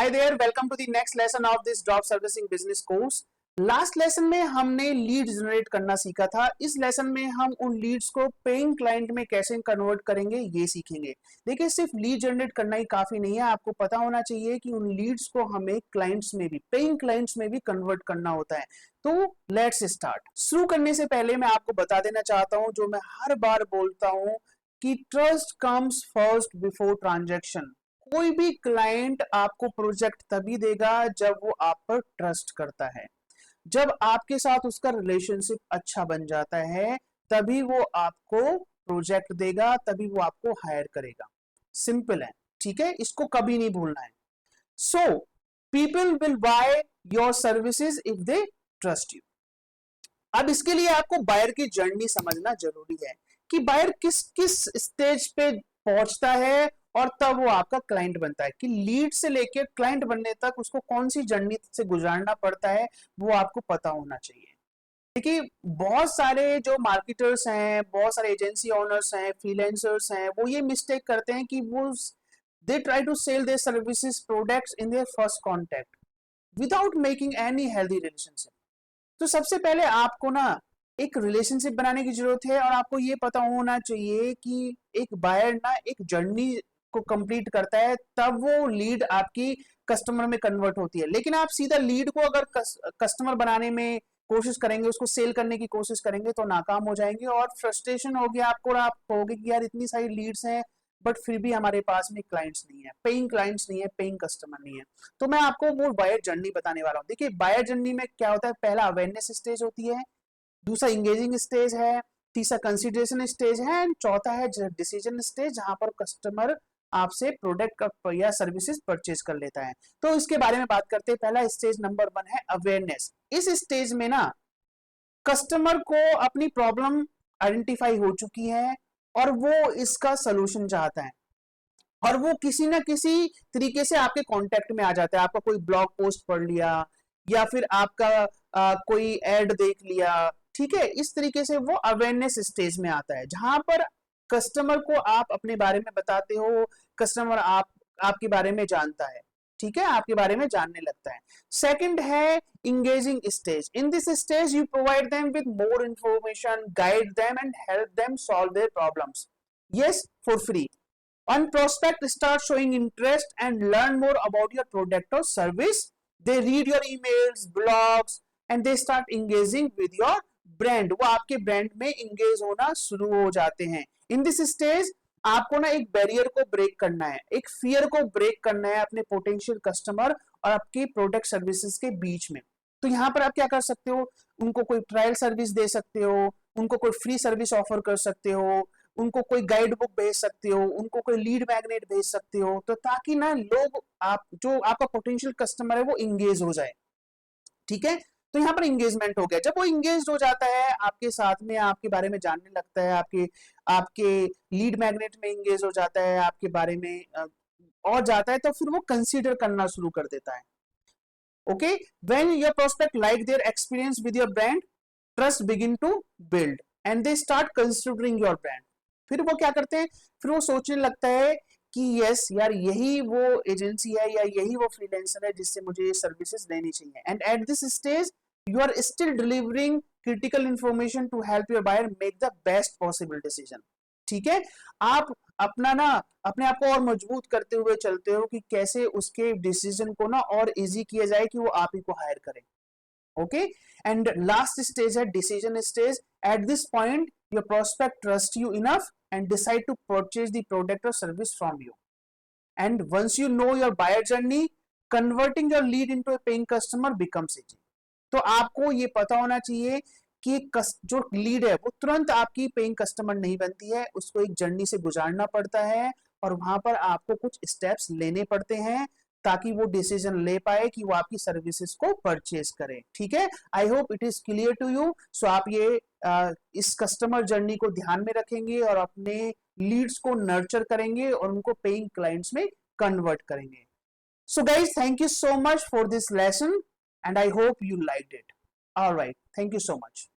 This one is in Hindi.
Hi there, welcome to the next lesson of this job servicing business course. Last lesson में हमने लीड जनरेट करना सीखा था. इस लेसन में हम उन लीड्स को पेइंग क्लाइंट में कैसे कन्वर्ट करेंगे ये सीखेंगे. देखिए, सिर्फ लीड जनरेट करना ही काफी नहीं है, आपको पता होना चाहिए कि उन लीड्स को हमें क्लाइंट्स में भी, पेइंग क्लाइंट्स में भी कन्वर्ट करना होता है. तो लेट्स स्टार्ट. शुरू करने से पहले मैं आपको बता देना चाहता हूं, जो मैं हर बार बोलता हूं कि trust comes first before transaction. कोई भी क्लाइंट आपको प्रोजेक्ट तभी देगा जब वो आप पर ट्रस्ट करता है, जब आपके साथ उसका रिलेशनशिप अच्छा बन जाता है, तभी वो आपको प्रोजेक्ट देगा, तभी वो आपको हायर करेगा. सिंपल है, ठीक है, इसको कभी नहीं भूलना है. So people will by your services if they trust you. अब इसके लिए आपको बायर की जर्नी समझना जरूरी है कि बायर किस किस स्टेज पे पहुंचता है और तब वो आपका क्लाइंट बनता है. कि लीड से लेकर क्लाइंट बनने तक उसको कौन सी जर्नी से गुजारना पड़ता है, वो आपको पता होना चाहिए. देखिए, बहुत सारे जो मार्केटर्स हैं, बहुत सारे एजेंसी ओनर्स हैं, फ्रीलांसर्स हैं, वो ये मिस्टेक करते हैं कि वो they try to sell their services products in their first contact without making any healthy relationship. तो सबसे पहले आपको ना एक रिलेशनशिप बनाने की जरूरत है, और आपको ये पता होना चाहिए कि एक बायर ना एक जर्नी को कंप्लीट करता है, तब वो लीड आपकी कस्टमर में कन्वर्ट होती है. लेकिन आप सीधा लीड को अगर कस्टमर बनाने में कोशिश करेंगे, उसको सेल करने की कोशिश करेंगे, तो नाकाम हो जाएंगे और फ्रस्ट्रेशन होगी आपको, और आप कहोगे कि यार इतनी सारी लीड्स हैं बट फिर भी हमारे पास में क्लाइंट्स नहीं है, पेइंग क्लाइंट्स नहीं है, पेइंग कस्टमर नहीं है. तो मैं आपको वो बायर जर्नी बताने वाला हूँ. देखिए, बायर जर्नी में क्या होता है, पहला अवेयरनेस स्टेज होती है, दूसरा इंगेजिंग स्टेज है, तीसरा कंसिडरेशन स्टेज है, एंड चौथा है डिसीजन स्टेज, जहां पर कस्टमर आपसे प्रोडक्ट या सर्विसेज परचेज कर लेता है. तो इसके बारे में बात करते हैं. पहला स्टेज नंबर 1 है अवेयरनेस. इस स्टेज में ना कस्टमर को अपनी प्रॉब्लम आइडेंटिफाई हो चुकी है और वो इसका सोल्यूशन चाहता है, और वो किसी ना किसी तरीके से आपके कांटेक्ट में आ जाता है. आपका कोई ब्लॉग पोस्ट पढ़ लिया, या फिर आपका कोई एड देख लिया, ठीक है, इस तरीके से वो अवेयरनेस स्टेज में आता है, जहां पर कस्टमर को आप अपने बारे में बताते हो, कस्टमर आपके बारे में जानता है, ठीक है, आपके बारे में जानने लगता है. सेकंड है engaging stage. In this stage you provide them with more information, guide them and help them solve their problems, yes, for free. When prospect start showing interest and learn more about your product or service, they read your emails, blogs, and they start engaging with your brand. वो आपके ब्रांड में इंगेज होना शुरू हो जाते हैं. इन दिस स्टेज आपको ना एक बैरियर को ब्रेक करना है, एक फियर को ब्रेक करना है अपने पोटेंशियल कस्टमर और आपके प्रोडक्ट सर्विसेज के बीच में. तो यहाँ पर आप क्या कर सकते हो, उनको कोई ट्रायल सर्विस दे सकते हो, उनको कोई फ्री सर्विस ऑफर कर सकते हो, उनको कोई गाइड बुक भेज सकते हो, उनको कोई लीड मैग्नेट भेज सकते हो, तो ताकि ना लोग, आप जो आपका पोटेंशियल कस्टमर है वो इंगेज हो जाए. ठीक है, तो यहाँ पर इंगेजमेंट हो गया. जब वो इंगेज हो जाता है आपके साथ में, आपके बारे में जानने लगता है, आपके आपके लीड मैग्नेट में इंगेज हो जाता है, आपके बारे में और जाता है, तो फिर वो कंसीडर करना शुरू कर देता है. Okay, when your prospect like their experience with your brand, trust begin to build and they start considering your brand. फिर वो क्या करते हैं, फिर वो सोचने लगता है कि यस यार, यही वो एजेंसी है या यही वो फ्रीलांसर है जिससे मुझे ये सर्विसेज लेनी चाहिए. And at this stage you are still delivering critical information to help your buyer make the best possible decision. ठीक है, आप अपना ना अपने आप को और मजबूत करते हुए चलते हो कि कैसे उसके डिसीजन को ना और इजी किया जाए कि वो आप ही को हायर करें. Okay, and last stage है decision stage. At this point your prospect trust you enough and decide to purchase the product or service from you. And once you know your buyer journey, converting your lead into a paying customer becomes easy. तो आपको ये पता होना चाहिए कि जो लीड है वो तुरंत आपकी पेइंग कस्टमर नहीं बनती है, उसको एक जर्नी से गुजारना पड़ता है, और वहां पर आपको कुछ स्टेप्स लेने पड़ते हैं ताकि वो डिसीजन ले पाए कि वो आपकी सर्विसेज को परचेज करे. ठीक है, I hope it is clear to you. So आप ये इस कस्टमर जर्नी को ध्यान में रखेंगे और अपने लीड्स को नर्चर करेंगे और उनको पेइंग क्लाइंट्स में कन्वर्ट करेंगे. So guys, thank you so much for this lesson and I hope you liked it. Alright, thank you so much.